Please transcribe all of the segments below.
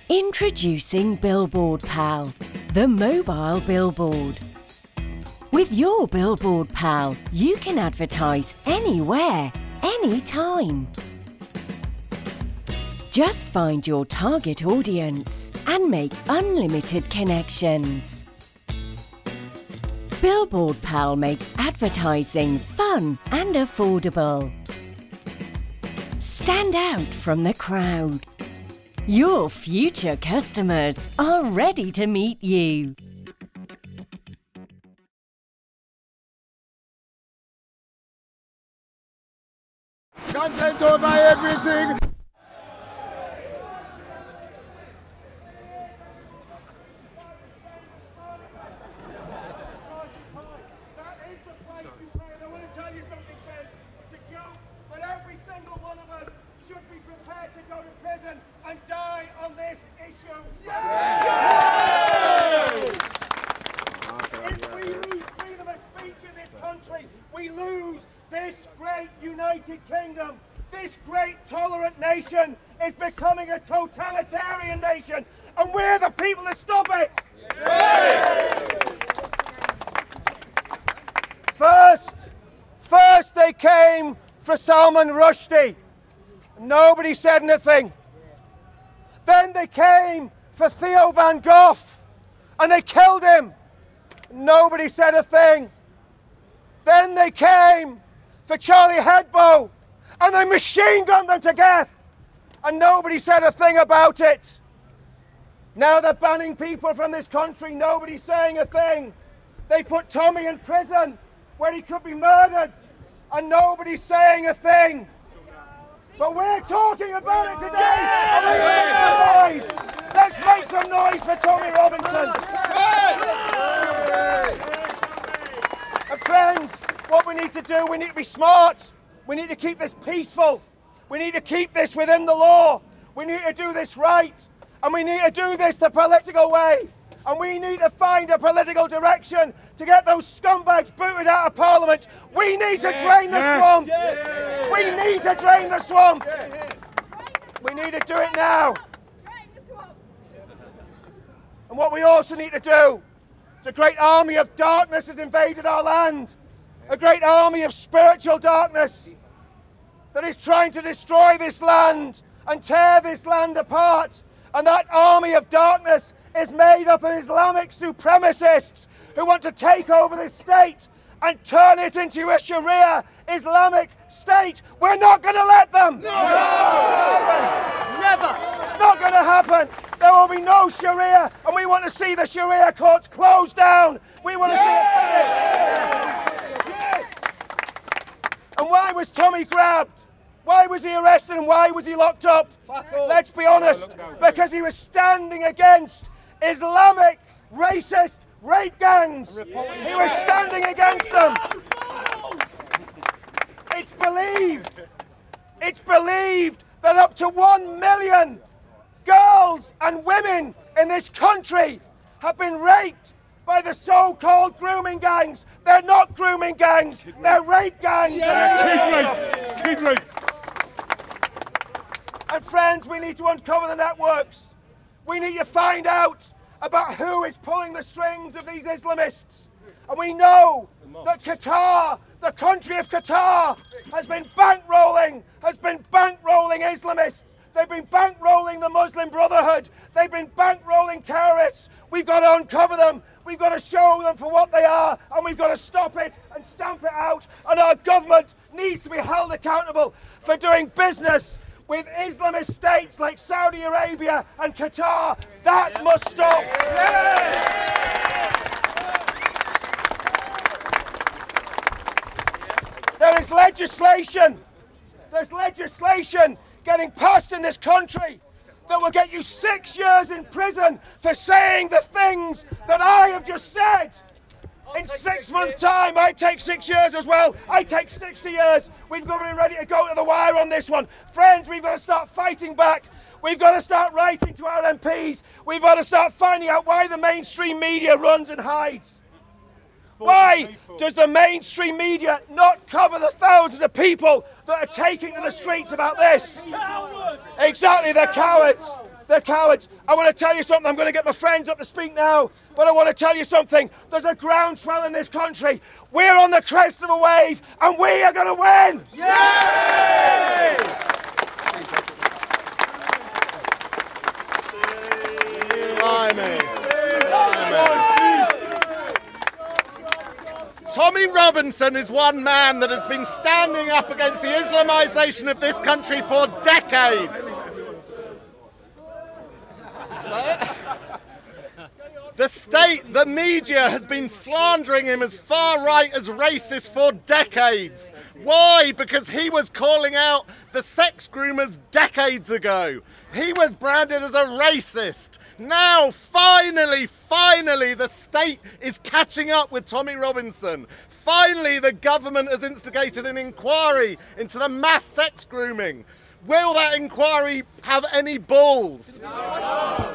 Introducing Billboard Pal, the mobile billboard. With your Billboard Pal, you can advertise anywhere, anytime. Just find your target audience and make unlimited connections. Billboard Pal makes advertising fun and affordable. Stand out from the crowd. Your future customers are ready to meet you. Content over everything. That is the place you play. And I want to tell you something, friends. It's a joke, but every single one of us should be prepared to go to prison and die on this issue. Yes! If we lose freedom of speech in this country, we lose this great United Kingdom. This great tolerant nation is becoming a totalitarian nation, and we're the people that stop it. First they came for Salman Rushdie. Nobody said anything. Then they came for Theo van Gogh, and they killed him. Nobody said a thing. Then they came for Charlie Hebdo, and they machine gunned them to death, and nobody said a thing about it. Now they're banning people from this country, nobody's saying a thing. They put Tommy in prison where he could be murdered, and nobody's saying a thing. But we're talking about it today, and we're making some noise. Let's make some noise for Tommy Robinson. And friends, what we need to do, we need to be smart. We need to keep this peaceful. We need to keep this within the law. We need to do this right. And we need to do this the political way. And we need to find a political direction to get those scumbags booted out of Parliament. We need to drain the swamp. We need to drain the swamp. We need to do it now. And what we also need to do, it's a great army of darkness has invaded our land. A great army of spiritual darkness that is trying to destroy this land and tear this land apart. And that army of darkness is made up of Islamic supremacists who want to take over this state and turn it into a Sharia Islamic state. We're not going to let them. No! Never. It's not going to happen. There will be no Sharia, and we want to see the Sharia courts closed down. We want to see it finished. Yes. And why was Tommy grabbed? Why was he arrested and why was he locked up? Let's be honest, because he was standing against Islamic racist rape gangs. He was standing against them. It's believed that up to 1 million girls and women in this country have been raped by the so-called grooming gangs. They're not grooming gangs, they're rape gangs. Yes. Kid race. And friends, we need to uncover the networks. We need to find out about who is pulling the strings of these Islamists. And we know that Qatar, the country of Qatar, has been bankrolling Islamists. They've been bankrolling the Muslim Brotherhood. They've been bankrolling terrorists. We've got to uncover them. We've got to show them for what they are, and we've got to stop it and stamp it out. And our government needs to be held accountable for doing business with Islamist states like Saudi Arabia and Qatar. That must stop. There is legislation. There's legislation getting passed in this country that will get you 6 years in prison for saying the things that I have just said. In 6 months' time, I take 6 years as well. I take 60 years. We've got to be ready to go to the wire on this one. Friends, we've got to start fighting back. We've got to start writing to our MPs. We've got to start finding out why the mainstream media runs and hides. Why does the mainstream media not cover the thousands of people that are taking to the streets about this? Exactly, they're cowards. They're cowards. I want to tell you something. I'm going to get my friends up to speak now. But I want to tell you something. There's a groundswell in this country. We're on the crest of a wave, and we are going to win. Yay! Tommy Robinson is one man that has been standing up against the Islamisation of this country for decades. The state, the media, has been slandering him as far right as racist for decades. Why? Because he was calling out the sex groomers decades ago. He was branded as a racist. Now, finally, the state is catching up with Tommy Robinson. Finally, the government has instigated an inquiry into the mass sex grooming. Will that inquiry have any balls? No.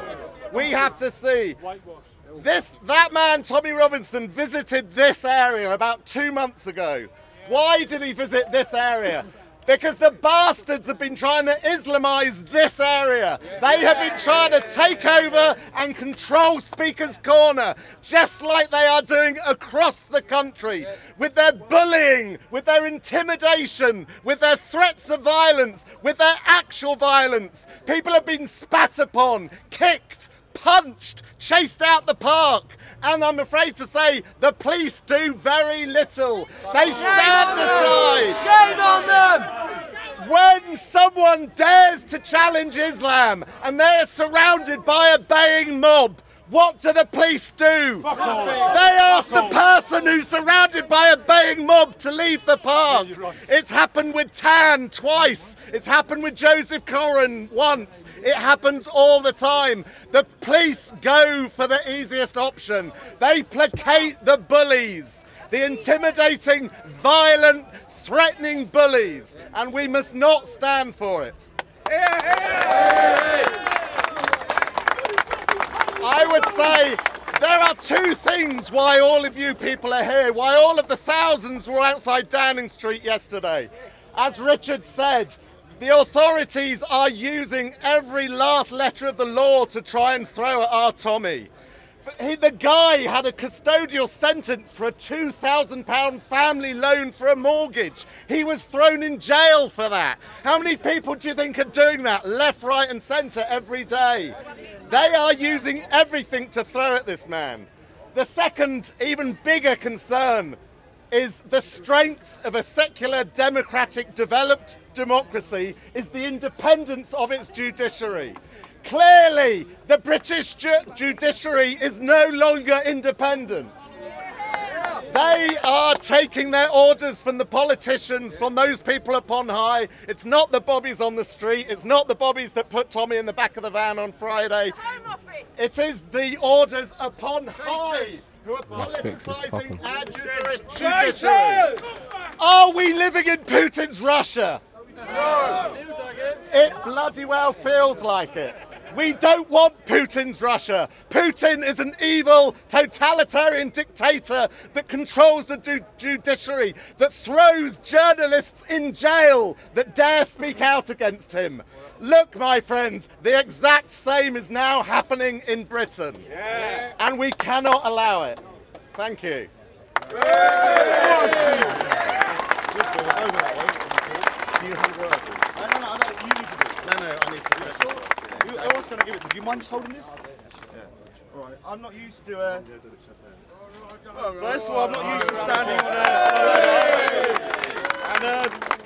We have to see. That man, Tommy Robinson, visited this area about 2 months ago. Why did he visit this area? Because the bastards have been trying to Islamise this area. They have been trying to take over and control Speaker's Corner, just like they are doing across the country, with their bullying, with their intimidation, with their threats of violence, with their actual violence. People have been spat upon, kicked, punched, chased out the park, and I'm afraid to say the police do very little. They stand aside. Shame on them! When someone dares to challenge Islam and they're surrounded by a baying mob, what do the police do? They ask the person who's surrounded by a baying mob to leave the park. It's happened with Tan twice. It's happened with Joseph Corrin once. It happens all the time. The police go for the easiest option. They placate the bullies, the intimidating, violent, threatening bullies, and we must not stand for it. I would say there are two things why all of you people are here, why all of the thousands were outside Downing Street yesterday. As Richard said, the authorities are using every last letter of the law to try and throw at our Tommy. The guy had a custodial sentence for a £2,000 family loan for a mortgage. He was thrown in jail for that. How many people do you think are doing that left, right and centre every day? They are using everything to throw at this man. The second, even bigger concern is the strength of a secular, democratic, developed democracy is the independence of its judiciary. Clearly, the British judiciary is no longer independent. They are taking their orders from the politicians, from those people upon high. It's not the bobbies on the street. It's not the bobbies that put Tommy in the back of the van on Friday. It is the orders upon high who are politicising our judiciary. Are we living in Putin's Russia? No. It bloody well feels like it. We don't want Putin's Russia. Putin is an evil, totalitarian dictator that controls the judiciary, that throws journalists in jail that dare speak out against him. Look, my friends, the exact same is now happening in Britain. Yeah. And we cannot allow it. Thank you. Who's going to give it? Do you mind just holding this? Yeah. All right. I'm not used to. First of all, I'm not used to standing on and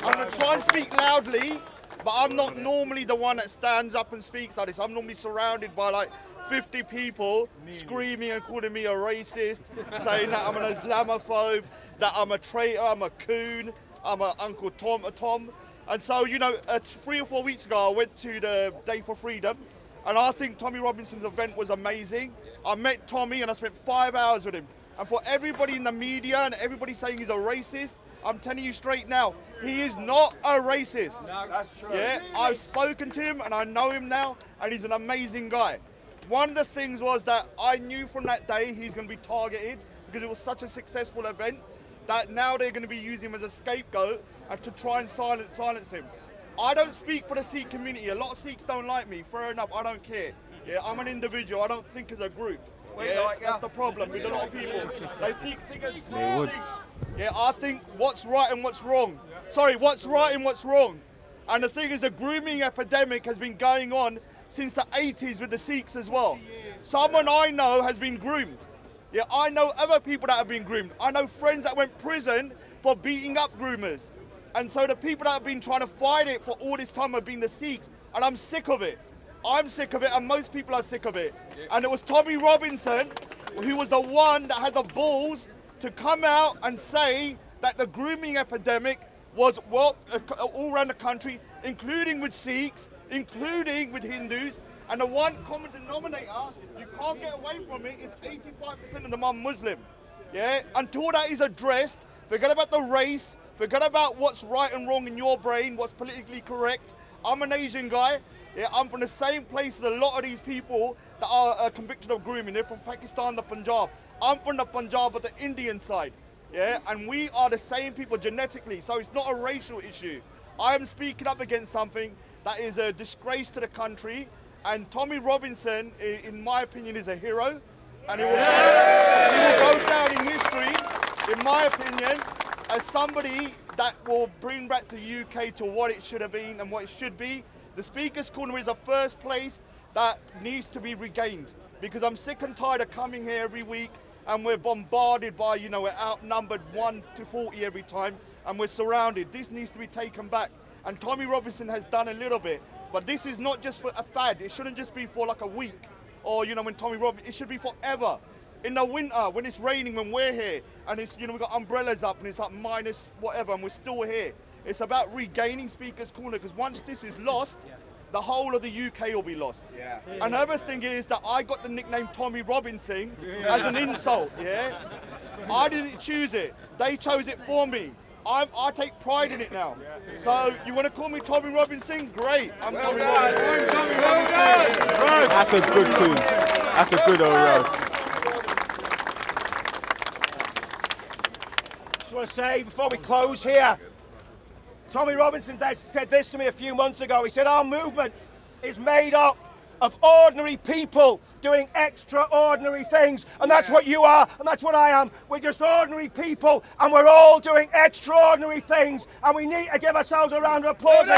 I'm going to try and speak loudly, but I'm not normally the one that stands up and speaks like this. I'm normally surrounded by like 50 people screaming and calling me a racist, saying that I'm an Islamophobe, that I'm a traitor, I'm a coon, I'm an Uncle Tom. And so, you know, 3 or 4 weeks ago, I went to the Day for Freedom, and I think Tommy Robinson's event was amazing. I met Tommy and I spent 5 hours with him. And for everybody in the media and everybody saying he's a racist, I'm telling you straight now, he is not a racist. No, that's true. Yeah, I've spoken to him and I know him now, and he's an amazing guy. One of the things was that I knew from that day he's going to be targeted because it was such a successful event that now they're going to be using him as a scapegoat and to try and silence him. I don't speak for the Sikh community. A lot of Sikhs don't like me. Fair enough, I don't care. Yeah, I'm an individual. I don't think as a group. Yeah, that's the problem with a lot of people. They think as They would. Yeah, I think what's right and what's wrong. Sorry, what's right and what's wrong. And the thing is, the grooming epidemic has been going on since the 80s with the Sikhs as well. Someone I know has been groomed. Yeah, I know other people that have been groomed. I know friends that went prison for beating up groomers. And so the people that have been trying to fight it for all this time have been the Sikhs. And I'm sick of it. I'm sick of it, and most people are sick of it. And it was Tommy Robinson who was the one that had the balls to come out and say that the grooming epidemic was all around the country, including with Sikhs, including with Hindus. And the one common denominator, you can't get away from it, is 85% of them are Muslim. Yeah? Until that is addressed, forget about the race, forget about what's right and wrong in your brain, what's politically correct. I'm an Asian guy. Yeah, I'm from the same place as a lot of these people that are convicted of grooming. They're from Pakistan, the Punjab. I'm from the Punjab, but the Indian side. Yeah, and we are the same people genetically, so it's not a racial issue. I am speaking up against something that is a disgrace to the country, and Tommy Robinson, in my opinion, is a hero, and he will go down in history, in my opinion, as somebody that will bring back the UK to what it should have been and what it should be. The Speaker's Corner is a first place that needs to be regained, because I'm sick and tired of coming here every week and we're bombarded by, you know, we're outnumbered 1 to 40 every time and we're surrounded. This needs to be taken back. And Tommy Robinson has done a little bit, but this is not just for a fad. It shouldn't just be for like a week or, you know, when Tommy Robinson, it should be forever. In the winter, when it's raining, when we're here and it's, you know, we've got umbrellas up and it's like minus whatever and we're still here. It's about regaining Speaker's Corner, because once this is lost, the whole of the UK will be lost. Yeah. Another thing is that I got the nickname Tommy Robinson as an insult, yeah? I didn't choose it. They chose it for me. I take pride in it now. So you want to call me Tommy Robinson? Great. I'm Tommy Robinson. That's a good tune. That's a good old road. Just want to say before we close here, Tommy Robinson said this to me a few months ago. He said, our movement is made up of ordinary people doing extraordinary things. And that's what you are, and that's what I am. We're just ordinary people, and we're all doing extraordinary things. And we need to give ourselves a round of applause.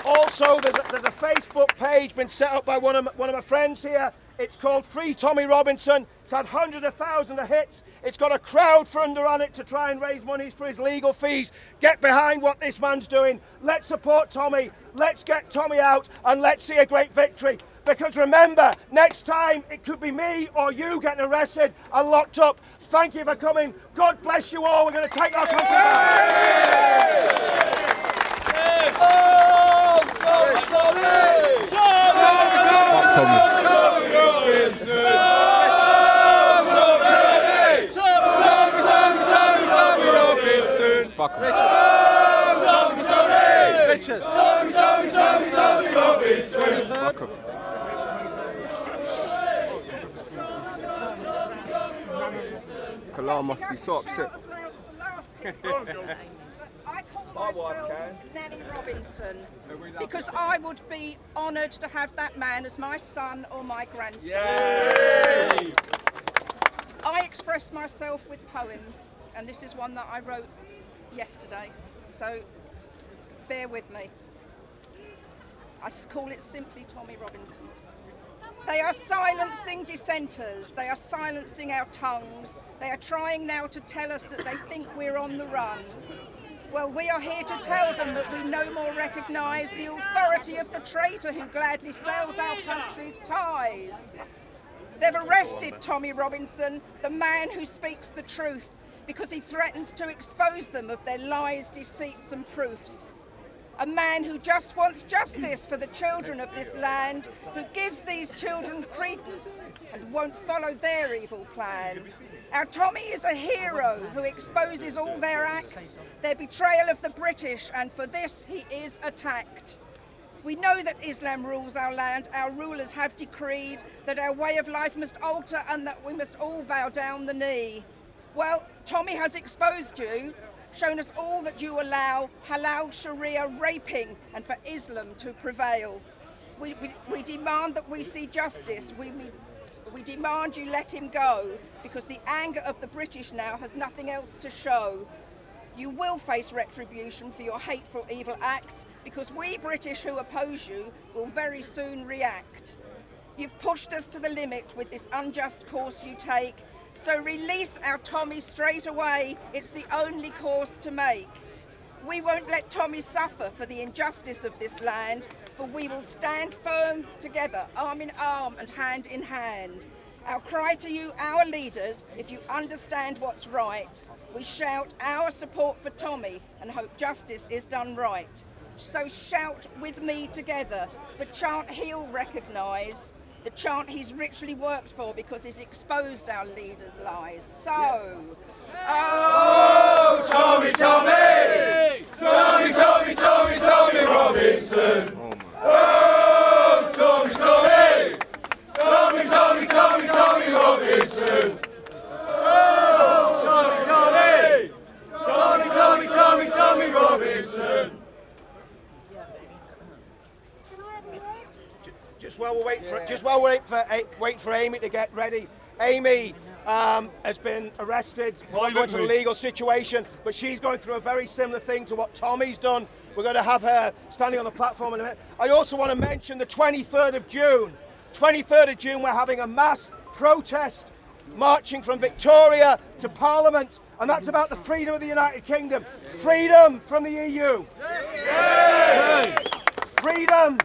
Also, there's a Facebook page been set up by one of my friends here. It's called Free Tommy Robinson. It's had hundreds of thousands of hits. It's got a crowdfunder on it to try and raise money for his legal fees. Get behind what this man's doing. Let's support Tommy. Let's get Tommy out and let's see a great victory. Because remember, next time it could be me or you getting arrested and locked up. Thank you for coming. God bless you all. We're going to take our country back. Fuck him. Richard. Fuck him. Kalam must be so upset. I call myself Nanny Robinson because I would be honoured to have that man as my son or my grandson. Yay! I express myself with poems, and this is one that I wrote yesterday, so bear with me. I call it simply Tommy Robinson. They are silencing dissenters, they are silencing our tongues, they are trying now to tell us that they think we're on the run. Well, we are here to tell them that we no more recognise the authority of the traitor who gladly sells our country's ties. They've arrested Tommy Robinson, the man who speaks the truth, because he threatens to expose them of their lies, deceits and proofs. A man who just wants justice for the children of this land, who gives these children credence and won't follow their evil plan. Our Tommy is a hero who exposes all their acts, their betrayal of the British, and for this he is attacked. We know that Islam rules our land. Our rulers have decreed that our way of life must alter and that we must all bow down the knee. Well, Tommy has exposed you, shown us all that you allow halal Sharia raping and for Islam to prevail. We demand that we see justice. We demand you let him go, because the anger of the British now has nothing else to show. You will face retribution for your hateful, evil acts, because we British who oppose you will very soon react. You've pushed us to the limit with this unjust course you take, so release our Tommy straight away. It's the only course to make. We won't let Tommy suffer for the injustice of this land, for we will stand firm together, arm in arm and hand in hand. Our cry to you, our leaders, if you understand what's right, we shout our support for Tommy and hope justice is done right. So shout with me together, the chant he'll recognise, the chant he's richly worked for because he's exposed our leaders' lies. So, oh, Tommy, Tommy! Tommy, Tommy, Tommy, Tommy Robinson! Oh, Tommy, Tommy! Tommy, Tommy, Tommy, Tommy Robinson! Oh, Tommy, Tommy! Tommy, Tommy, Tommy, Tommy Robinson! Just while we're waiting for Amy to get ready. Amy has been arrested for going to the legal situation, but she's going through a very similar thing to what Tommy's done. We're going to have her standing on the platform in a minute. I also want to mention the 23rd of June. 23rd of June, we're having a mass protest marching from Victoria to Parliament, and that's about the freedom of the United Kingdom. Freedom from the EU. Yay! Freedom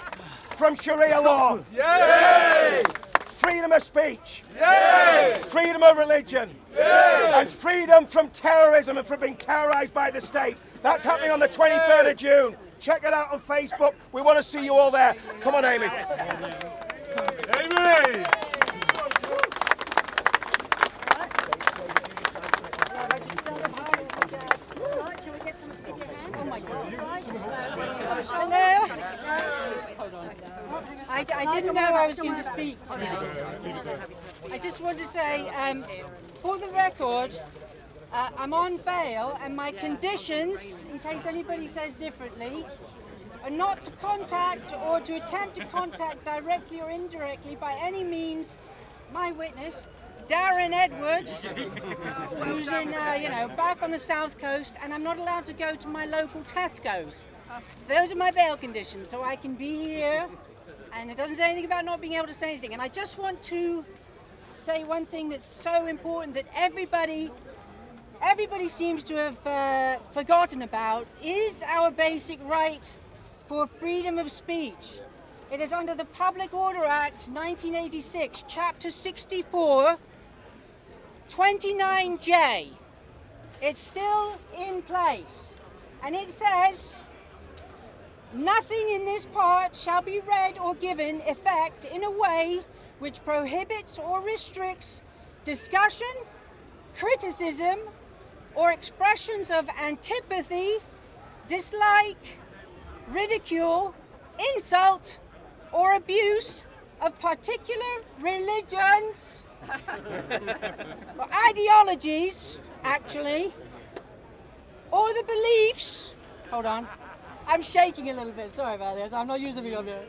from Sharia law. Yay! Freedom of speech. Yay! Freedom of religion. Yay! And freedom from terrorism and from being terrorised by the state. That's happening on the 23rd of June. Check it out on Facebook. We want to see you all there. Come on, Amy. Amy! Hello. I didn't know I was going to speak today. I just want to say, for the record, I'm on bail, and my conditions, in case anybody says differently, are not to contact or to attempt to contact directly or indirectly by any means my witness, Darren Edwards, who's in, back on the south coast, and I'm not allowed to go to my local Tesco's. Those are my bail conditions, so I can be here, and it doesn't say anything about not being able to say anything. And I just want to say one thing that's so important that everybody seems to have forgotten about, is our basic right for freedom of speech. It is under the Public Order Act 1986, Chapter 64, 29J. It's still in place, and it says, nothing in this part shall be read or given effect in a way which prohibits or restricts discussion, criticism, or expressions of antipathy, dislike, ridicule, insult, or abuse of particular religions or ideologies, actually, or the beliefs, hold on, I'm shaking a little bit, sorry about this, I'm not using me on here,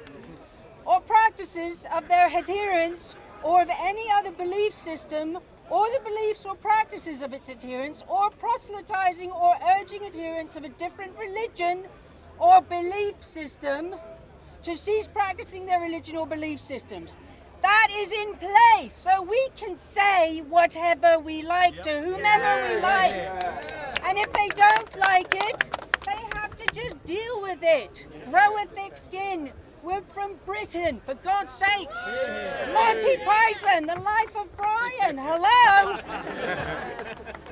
or practices of their adherents or of any other belief system, or the beliefs or practices of its adherents, or proselytizing or urging adherents of a different religion or belief system to cease practicing their religion or belief systems. That is in place, so we can say whatever we like to whomever we like. And if they don't like it, they have to just deal with it. Grow a thick skin. We're from Britain, for God's sake. Monty Python, The Life of Brian, hello?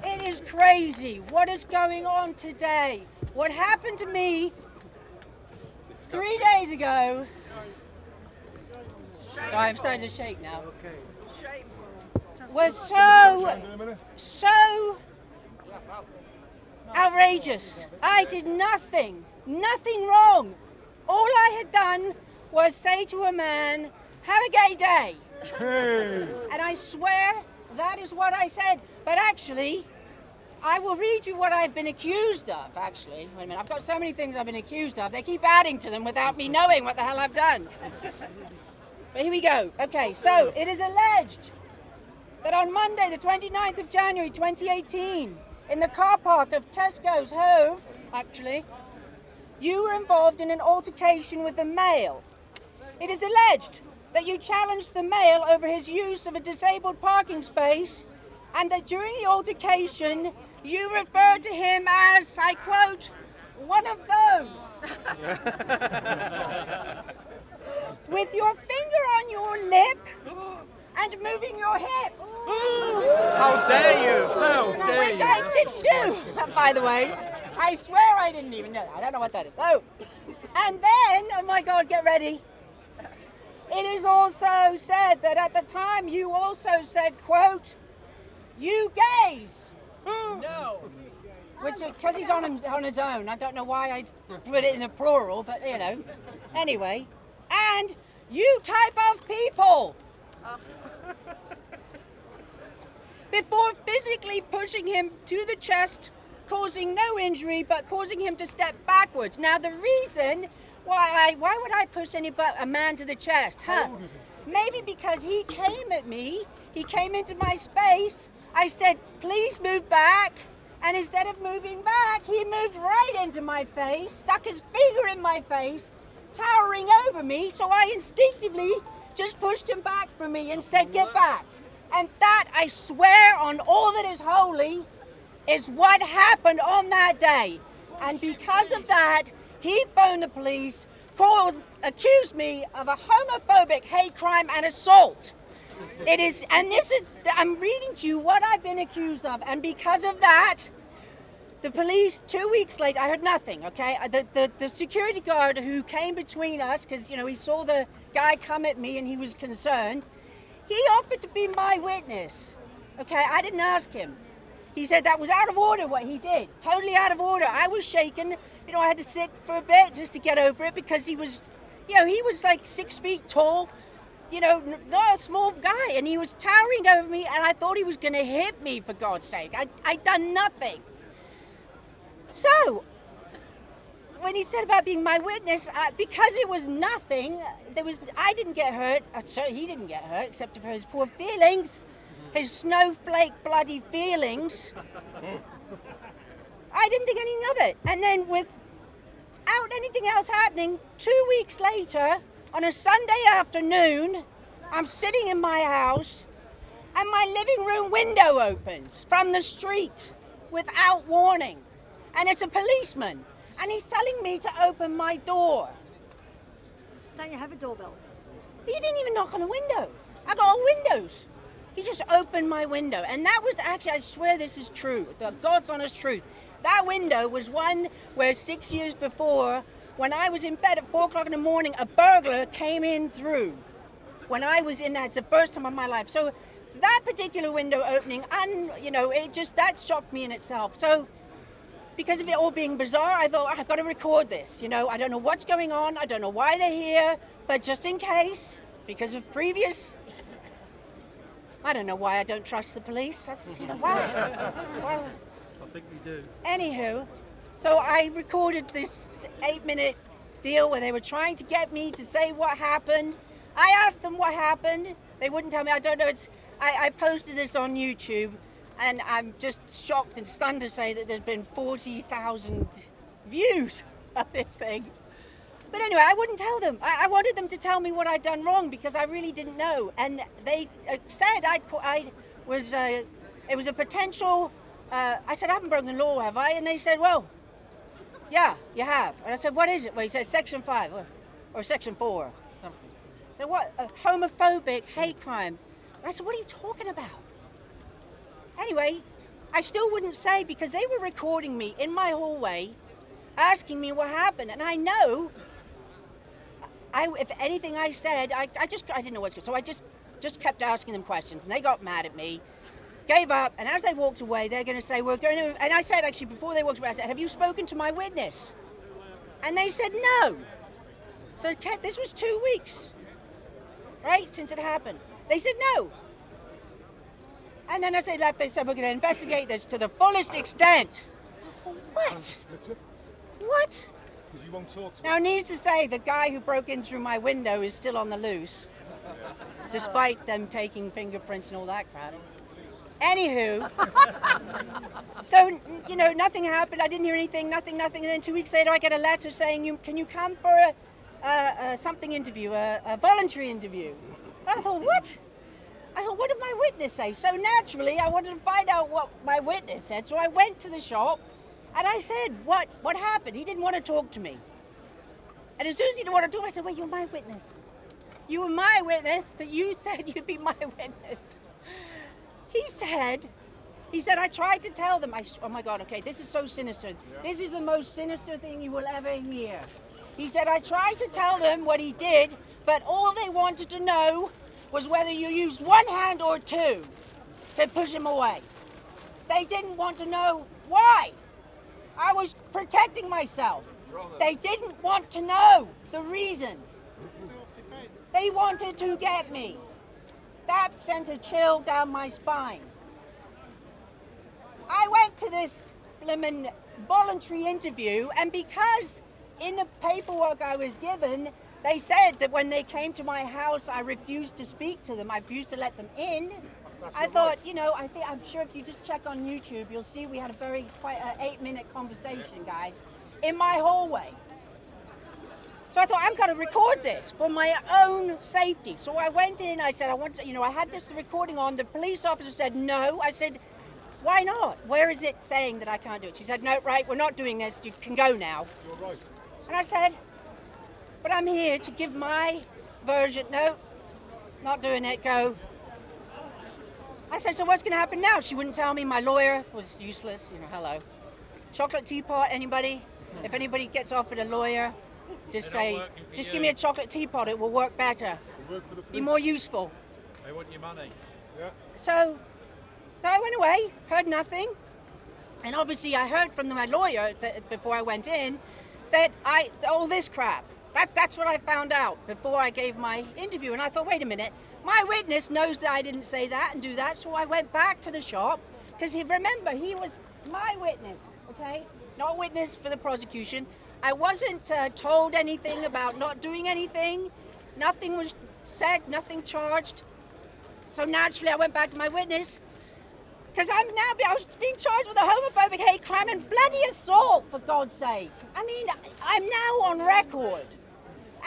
It is crazy what is going on today. What happened to me 3 days ago. Sorry, I'm starting to shake now. Was so outrageous. I did nothing wrong. All I had done was say to a man, have a gay day. And I swear that is what I said. But actually, I will read you what I've been accused of, actually. Wait a minute, I've got so many things I've been accused of. They keep adding to them without me knowing what the hell I've done. But here we go. Okay, so it is alleged that on Monday, the 29th of January 2018, in the car park of Tesco's Hove, actually, you were involved in an altercation with a male. It is alleged that you challenged the male over his use of a disabled parking space, and that during the altercation, you referred to him as, I quote, one of those. With your finger on your lip and moving your hip. How dare you? How dare Which you? I didn't do, by the way. I swear I didn't even know. I don't know what that is. Oh, and then, oh my God, get ready. It is also said that at the time you also said, quote, you gays. No. Which, because he's on his own, I don't know why I put it in a plural, but you know. Anyway, and you type of people. Before physically pushing him to the chest, causing no injury, but causing him to step backwards. Now, the reason why would I push a man to the chest? Huh? Maybe because he came at me, he came into my space, I said, please move back, and instead of moving back, he moved right into my face, stuck his finger in my face, towering over me, so I instinctively just pushed him back from me and said, get back. And that, I swear on all that is holy, is what happened on that day. And because of that, he phoned the police, accused me of a homophobic hate crime and assault. It is, and this is, I'm reading to you what I've been accused of, and because of that, the police, 2 weeks later, I heard nothing, okay? The security guard who came between us, because, you know, he saw the guy come at me and he was concerned, he offered to be my witness, okay? I didn't ask him. He said that was out of order what he did, totally out of order. I was shaken, you know, I had to sit for a bit just to get over it because he was, you know, he was like 6 feet tall, you know, not a small guy, and he was towering over me, and I thought he was going to hit me, for God's sake. I'd done nothing. So, when he said about being my witness, because it was nothing, I didn't get hurt, so he didn't get hurt, except for his poor feelings, his snowflake bloody feelings. I didn't think anything of it. And then without anything else happening, 2 weeks later, on a Sunday afternoon, I'm sitting in my house and my living room window opens from the street without warning. And it's a policeman, and he's telling me to open my door. Don't you have a doorbell? He didn't even knock on a window. I got all windows. He just opened my window. And that was actually, I swear this is true, the God's honest truth. That window was one where 6 years before, when I was in bed at 4 o'clock in the morning, a burglar came in through. When I was in that, it's the first time of my life. So that particular window opening, and you know, that shocked me in itself. So because of it all being bizarre, I thought, I've got to record this. You know, I don't know what's going on, I don't know why they're here, but just in case, because of previous, I don't know why I don't trust the police. That's, you know, why? Well, I think we do. Anywho, so I recorded this 8-minute deal where they were trying to get me to say what happened. I asked them what happened. They wouldn't tell me. I don't know. I posted this on YouTube, and I'm just shocked and stunned to say that there's been 40,000 views of this thing. But anyway, I wouldn't tell them. I wanted them to tell me what I'd done wrong because I really didn't know. And they said it was a potential. I said, I haven't broken the law, have I? And they said, well, yeah, you have. And I said, what is it? Well, he said Section 5 or Section 4 or something. So what? A homophobic hate crime. And I said, what are you talking about? Anyway, I still wouldn't say because they were recording me in my hallway, asking me what happened. And I know, if anything I said, I didn't know what's good. So I just kept asking them questions, and they got mad at me. Gave up, and as they walked away, they're going to say, we're going to, and I said, actually, before they walked away, I said, have you spoken to my witness? And they said, no. So this was 2 weeks, right, since it happened. They said, no. And then as they left, they said, we're going to investigate this to the fullest extent. I thought, what? What? Because you won't talk to Now, needs to say, the guy who broke in through my window is still on the loose, despite them taking fingerprints and all that crap. Anywho, so, you know, nothing happened. I didn't hear anything, nothing. And then 2 weeks later, I get a letter saying, can you come for a something interview, a voluntary interview? And I thought, what? I thought, what did my witness say? So naturally, I wanted to find out what my witness said. So I went to the shop and I said, what happened? He didn't want to talk to me. And as soon as he didn't want to talk, I said, well, you're my witness. You were my witness, that you said you'd be my witness. He said, I tried to tell them. Oh my God, okay, this is so sinister. This is the most sinister thing you will ever hear. He said, I tried to tell them what he did, but all they wanted to know was whether you used one hand or two to push him away. They didn't want to know why. I was protecting myself. They didn't want to know the reason. They wanted to get me. That sent a chill down my spine. I went to this blimmin' voluntary interview, and because in the paperwork I was given, they said that when they came to my house, I refused to speak to them. I refused to let them in. I thought, you know, I'm sure if you just check on YouTube, you'll see we had a quite an 8-minute conversation, guys, in my hallway. So I thought, I'm going to record this for my own safety. So I went in, I said, I had this recording on. The police officer said, no. I said, why not? Where is it saying that I can't do it? She said, no, right, we're not doing this. You can go now. You're right. And I said, but I'm here to give my version. No, not doing it, go. I said, so what's going to happen now? She wouldn't tell me. My lawyer was useless, you know, hello. Chocolate teapot, anybody? If anybody gets offered a lawyer, just say, just give me a chocolate teapot, it will work better. Be more useful. They want your money. Yeah. So I went away, heard nothing. And obviously I heard from my lawyer before I went in that all this crap. That's what I found out before I gave my interview. And I thought, wait a minute, my witness knows that I didn't say that and do that. So I went back to the shop because remember, he was my witness, okay? Not witness for the prosecution. I wasn't told anything about not doing anything. Nothing was said, nothing charged. So naturally I went back to my witness because I was being charged with a homophobic hate crime and bloody assault, for God's sake. I mean, I'm now on record.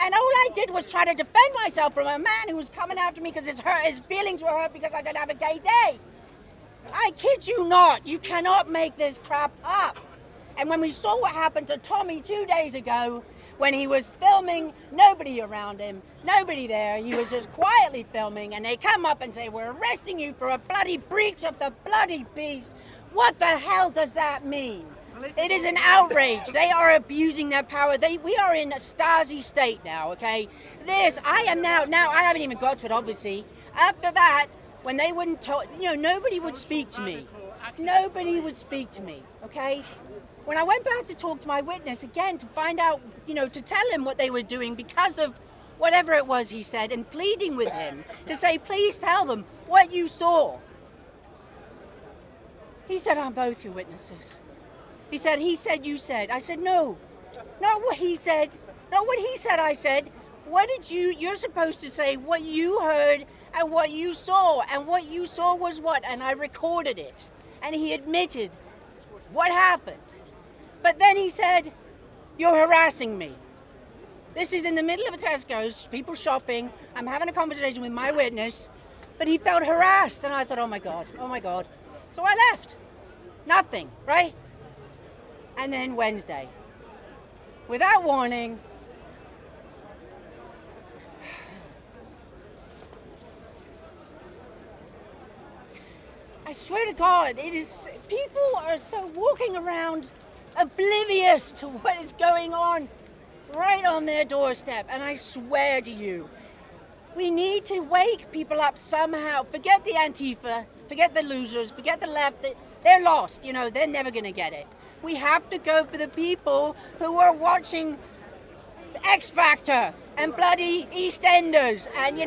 And all I did was try to defend myself from a man who was coming after me because his feelings were hurt because I didn't have a gay day. I kid you not, you cannot make this crap up. And when we saw what happened to Tommy 2 days ago, when he was filming, nobody around him, nobody there, he was just quietly filming, and they come up and say, we're arresting you for a bloody breach of the bloody peace. What the hell does that mean? It is an outrage. They are abusing their power. We are in a Stasi state now, okay? I am now I haven't even got to it, obviously. After that, when they wouldn't talk, nobody would speak to me. Nobody would speak to me, okay? When I went back to talk to my witness again to find out, to tell him what they were doing because of whatever it was he said, and pleading with him to say, please tell them what you saw. He said, I'm both your witnesses. He said, you said. I said, no, not what he said. Not what he said, I said. You're supposed to say what you heard and what you saw. And what you saw was what? And I recorded it. And he admitted what happened. But then he said, you're harassing me. This is in the middle of a Tesco's, people shopping. I'm having a conversation with my witness. But he felt harassed. And I thought, oh my God. So I left. Nothing, right? And then Wednesday, without warning, I swear to God, people are so walking around oblivious to what is going on right on their doorstep. And I swear to you, we need to wake people up somehow. Forget the Antifa, forget the losers, forget the left. They're lost, they're never going to get it. We have to go for the people who are watching X Factor and bloody EastEnders and,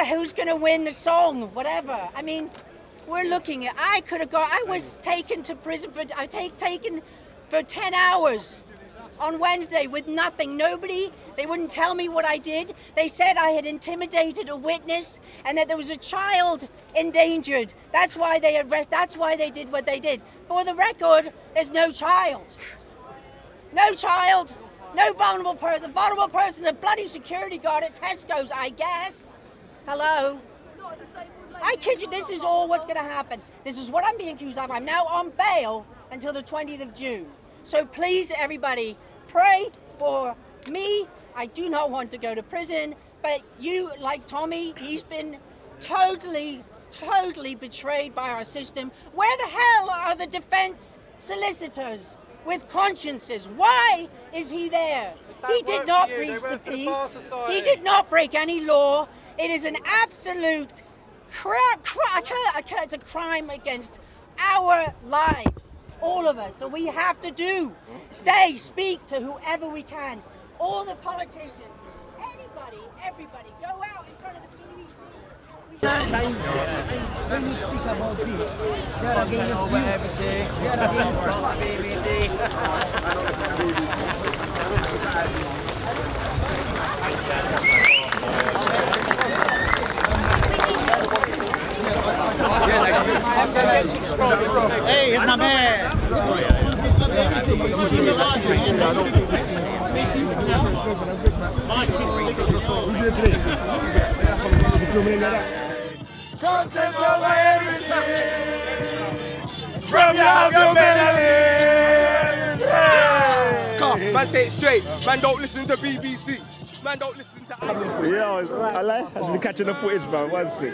who's going to win the song, whatever. I mean, we're looking at, I was taken to prison taken for 10 hours on Wednesday with nothing. They wouldn't tell me what I did. They said I had intimidated a witness and that there was a child endangered. That's why they did what they did. For the record, there's no child. No child, no vulnerable person. The vulnerable person is a bloody security guard at Tesco's, I guess. Hello? I kid you, this is all what's going to happen. This is what I'm being accused of. I'm now on bail until the 20th of June. So please, everybody, pray for me. I do not want to go to prison, but you, like Tommy, he's been totally betrayed by our system. Where the hell are the defense solicitors with consciences? Why is he there? He did not breach the peace. He did not break any law. It is an absolute it's a crime against our lives, all of us. So we have to speak to whoever we can. All the politicians, anybody, everybody, go out in front of the BBC. Hey, here's my man. Content over everything from your government. Man, say it straight. Man, don't listen to BBC. Man, don't listen to. Yeah, I like actually catching the footage, man. One sec.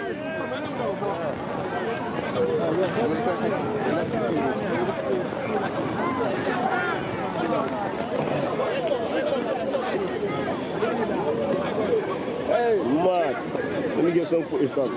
Hey, man. Let me get some footage, fam.